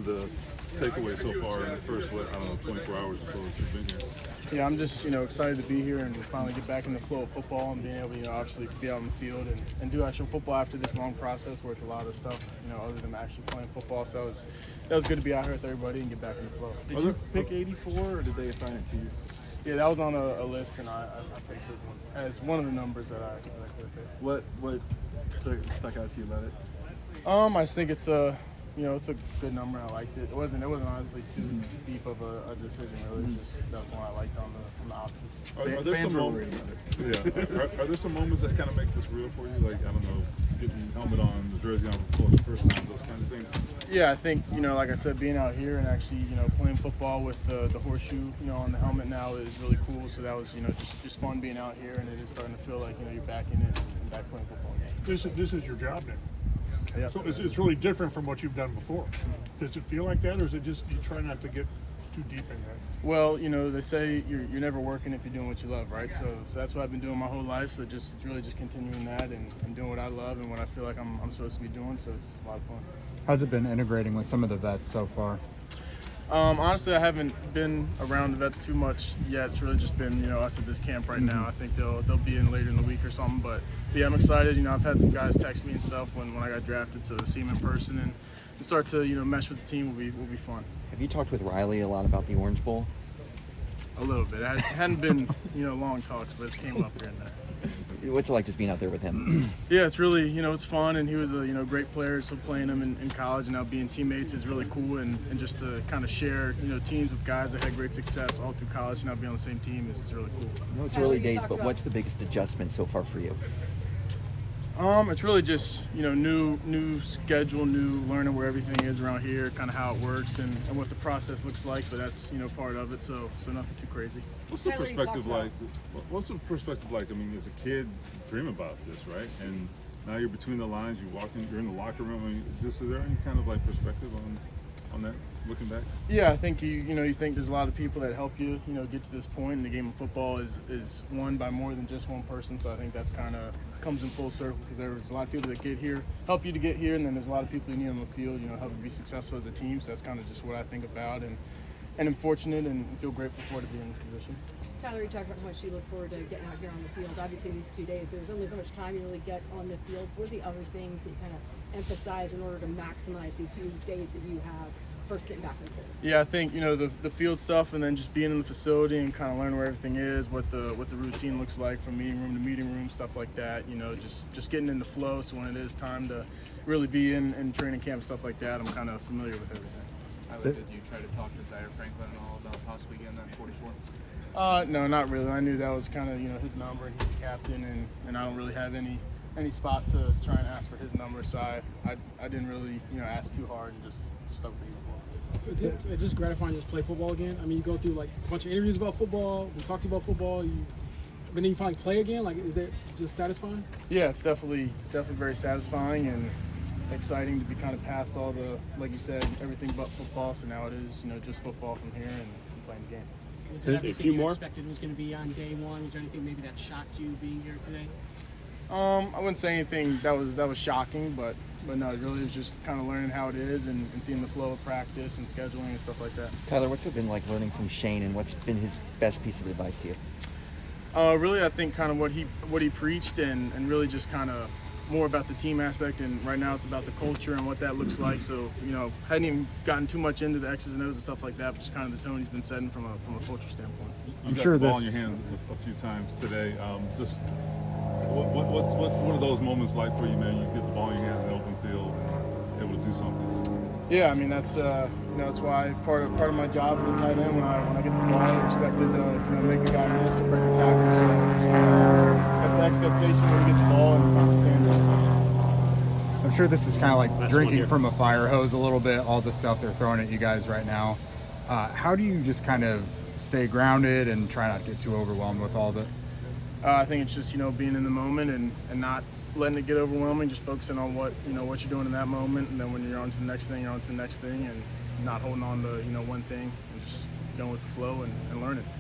the takeaways so far in the first, 24 hours or so that you've been here? Yeah, I'm just, excited to be here and finally get back in the flow of football and being able to, obviously be out on the field and do actual football after this long process where it's a lot of stuff, other than actually playing football. So that was good to be out here with everybody and get back in the flow. Did you pick 84 or did they assign it to you? Yeah, that was on a list, and I picked it as one of the numbers that I could have picked. What stuck out to you about it? I just think it's a good number. And I liked it. It wasn't honestly too deep of a decision. Really, just that's one I liked on the options. Are there some moments? Yeah. Are there some moments that kind of make this real for you? Like, I don't know, getting the helmet on, the jersey on for the first time, those kinds of things. Yeah, I think like I said, being out here and actually playing football with the horseshoe on the helmet now is really cool. So that was just fun being out here, and it is starting to feel like you're back in it and back playing football. This is your job now. Yeah. So it's really different from what you've done before. Does it feel like that, or is it just you try not to get too deep in that? Well, they say you're never working if you're doing what you love, right? So that's what I've been doing my whole life. So it's really just continuing that and doing what I love and what I feel like I'm supposed to be doing. So it's a lot of fun. How's it been integrating with some of the vets so far? Honestly, I haven't been around the vets too much yet. It's really just been, us at this camp right now. I think they'll be in later in the week or something. But yeah, I'm excited. I've had some guys text me and stuff when I got drafted, so to see them in person and start to mesh with the team will be fun. Have you talked with Riley a lot about the Orange Bowl? A little bit. It hadn't been long talks, but it came up here and there. What's it like just being out there with him? Yeah, it's really, it's fun, and he was a great player, so playing him in college and now being teammates is really cool, and just to kind of share, teams with guys that had great success all through college, now being on the same team is really cool. I know it's early days, but what's the biggest adjustment so far for you? It's really just, new schedule, new learning where everything is around here, kind of how it works and what the process looks like, but that's, part of it, so nothing too crazy. What's the perspective like? What's the perspective like? I mean, as a kid, dream about this, right? And now you're between the lines. You're in the locker room. I mean, is there any kind of perspective on that? Looking back? Yeah, I think you think there's a lot of people that help you get to this point. And the game of football is won by more than just one person. So I think that's kind of comes in full circle because there's a lot of people that get here, help you to get here, and then there's a lot of people you need on the field, help you be successful as a team. So that's kind of just what I think about, and I'm fortunate and feel grateful for to be in this position. Tyler, you talked about how much you look forward to getting out here on the field. Obviously, these 2 days, there's only so much time you really get on the field. What are the other things that you kind of emphasize in order to maximize these few days that you have first getting back in the field? Yeah, I think the field stuff, and then just being in the facility and kind of learning where everything is, what the routine looks like from meeting room to meeting room, stuff like that. Just getting in the flow. So when it is time to really be in training camp, stuff like that, I'm kind of familiar with everything. Did you try to talk to Zaire Franklin at all about possibly getting that 44? No, not really. I knew that was kind of his number, and he's the captain, and I don't really have any spot to try and ask for his number, so I didn't really ask too hard and just stuck with the Is it just gratifying to just play football again? I mean, you go through a bunch of interviews about football, we talk to you about football, but then you finally play again. Is that just satisfying? Yeah, it's definitely very satisfying and exciting to be kind of past all the, like you said, everything but football. So now it is just football from here and playing the game. Was it everything you expected was going to be on day one? Was there anything maybe that shocked you being here today? I wouldn't say anything that was shocking, but no, it really was just kind of learning how it is and seeing the flow of practice and scheduling and stuff like that. Tyler, what's it been like learning from Shane, and what's been his best piece of advice to you? Really, I think kind of what he preached and really just kind of more about the team aspect, and right now it's about the culture and what that looks like. So, hadn't even gotten too much into the X's and O's and stuff like that, but just kind of the tone he's been setting from a culture standpoint. You got the ball in your hands a few times today. Just what are those moments like for you, man? You get the ball in your hands in the open field and able to do something. Yeah, I mean that's that's why part of my job as a tight end when I get the ball, I'm expected to make a guy miss or break a tackle. So that's the expectation when you get the ball and kind of stand up. I'm sure this is kind of like drinking from a fire hose a little bit, all the stuff they're throwing at you guys right now. How do you just kind of stay grounded and try not to get too overwhelmed with all of it? I think it's just being in the moment and not letting it get overwhelming, just focusing on what what you're doing in that moment, and then when you're on to the next thing, you're on to the next thing, and not holding on to one thing and just going with the flow and learning.